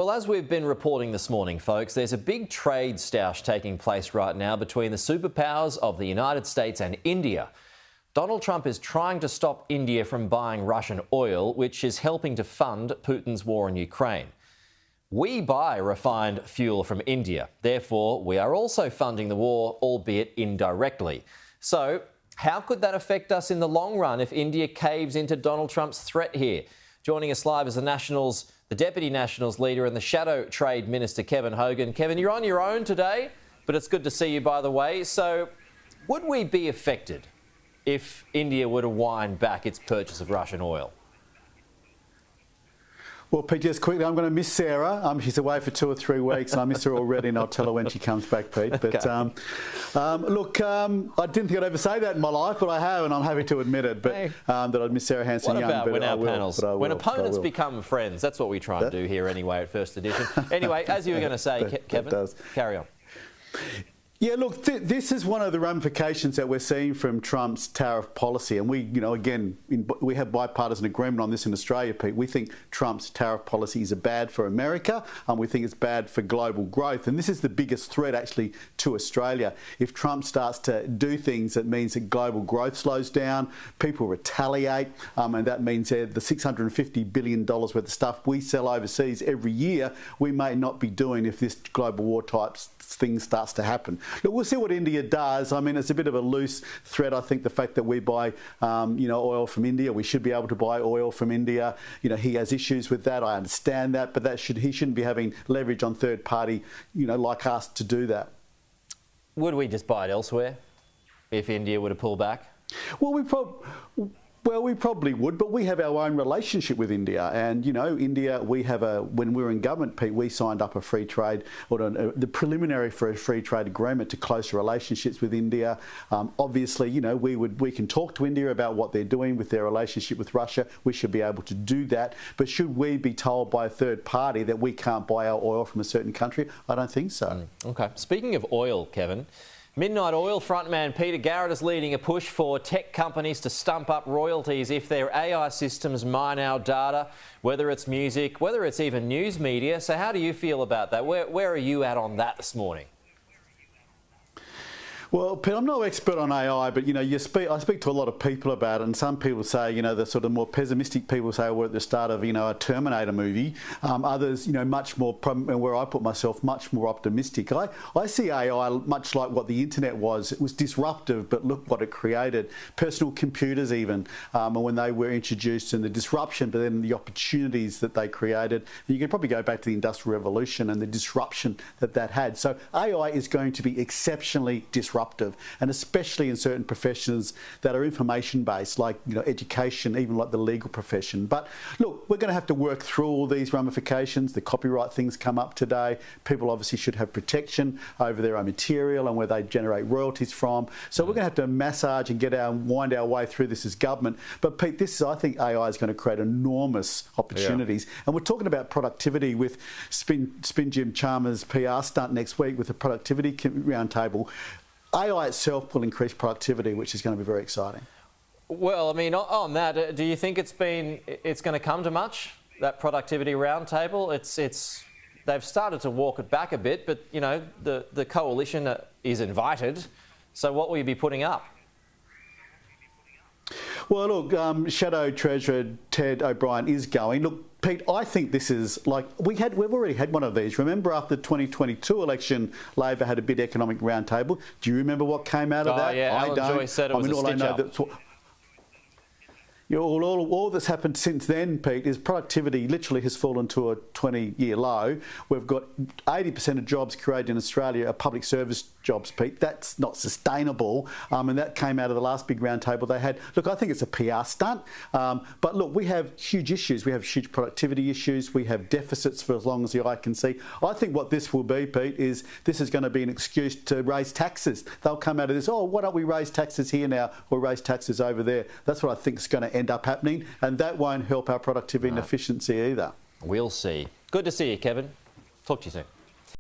Well, as we've been reporting this morning, folks, there's a big trade stoush taking place right now between the superpowers of the United States and India. Donald Trump is trying to stop India from buying Russian oil, which is helping to fund Putin's war in Ukraine. We buy refined fuel from India. Therefore, we are also funding the war, albeit indirectly. So, how could that affect us in the long run if India caves into Donald Trump's threat here? Joining us live is the Deputy Nationals Leader and the Shadow Trade Minister, Kevin Hogan. Kevin, you're on your own today, but it's good to see you, by the way. So, would we be affected if India were to wind back its purchase of Russian oil? Well, Pete, just quickly, I'm going to miss Sarah. She's away for 2 or 3 weeks, and I miss her already, and I'll tell her when she comes back, Pete. But look, I didn't think I'd ever say that in my life, but I have, and I'm happy to admit it. But that I'd miss Sarah Hanson-Young. What about when our panels, when opponents become friends? That's what we try and do here anyway at First Edition. Anyway, as you were going to say, Kevin, carry on. Yeah, look, this is one of the ramifications that we're seeing from Trump's tariff policy. And we, again, we have bipartisan agreement on this in Australia, Pete. We think Trump's tariff policies are bad for America, and we think it's bad for global growth. And this is the biggest threat, actually, to Australia. If Trump starts to do things that means that global growth slows down, people retaliate, and that means the $650 billion worth of stuff we sell overseas every year, we may not be doing if this global war type thing starts to happen. Look, we'll see what India does. I mean, it's a bit of a loose threat. I think the fact that we buy, oil from India, we should be able to buy oil from India. He has issues with that. I understand that, but he shouldn't be having leverage on third party, like us to do that. Would we just buy it elsewhere if India were to pull back? Well, we probably would, but we have our own relationship with India. And, India, when we were in government, Pete, we signed up a free trade, or the preliminary for a free trade agreement to closer relationships with India. Obviously, we can talk to India about what they're doing with their relationship with Russia. We should be able to do that. But should we be told by a third party that we can't buy our oil from a certain country? I don't think so. OK. Speaking of oil, Kevin, Midnight Oil frontman Peter Garrett is leading a push for tech companies to stump up royalties if their AI systems mine our data, whether it's music, whether it's even news media. So how do you feel about that? Where are you at on that this morning? Well, Pete, I'm no expert on AI, but I speak to a lot of people about it, and some people say, the sort of more pessimistic people say we're at the start of, a Terminator movie. Others, much more, and where I put myself, much more optimistic. I see AI much like what the internet was. It was disruptive, but look what it created. Personal computers, even, when they were introduced, and the disruption, but then the opportunities that they created. And you can probably go back to the Industrial Revolution and the disruption that had. So AI is going to be exceptionally disruptive. And especially in certain professions that are information-based, like education, even like the legal profession. But look, we're going to have to work through all these ramifications. The copyright things come up today. People obviously should have protection over their own material and where they generate royalties from. So we're going to have to massage and wind our way through this as government. But Pete, I think AI is going to create enormous opportunities. Yeah. And we're talking about productivity with Spin Jim Chalmers' PR stunt next week with the productivity roundtable. AI itself will increase productivity, which is going to be very exciting. Well, I mean, on that, do you think it's going to come to much, that productivity roundtable? They've started to walk it back a bit, but the coalition is invited. So what will you be putting up? Well, look, Shadow Treasurer Ted O'Brien is going. Look, Pete, I think this is like we've already had one of these. Remember, after the 2022 election, Labor had a big economic roundtable. Do you remember what came out of that? Yeah, Alan Joyce said it was a stitch-up. All that's happened since then, Pete, is productivity literally has fallen to a 20-year low. We've got 80% of jobs created in Australia are public service jobs, Pete. That's not sustainable, and that came out of the last big roundtable they had. Look, I think it's a PR stunt, but look, we have huge issues. We have huge productivity issues. We have deficits for as long as the eye can see. I think what this will be, Pete, is this is going to be an excuse to raise taxes. They'll come out of this, why don't we raise taxes here now or raise taxes over there? That's what I think is going to end up happening, and that won't help our productivity and efficiency either. We'll see. Good to see you, Kevin. Talk to you soon.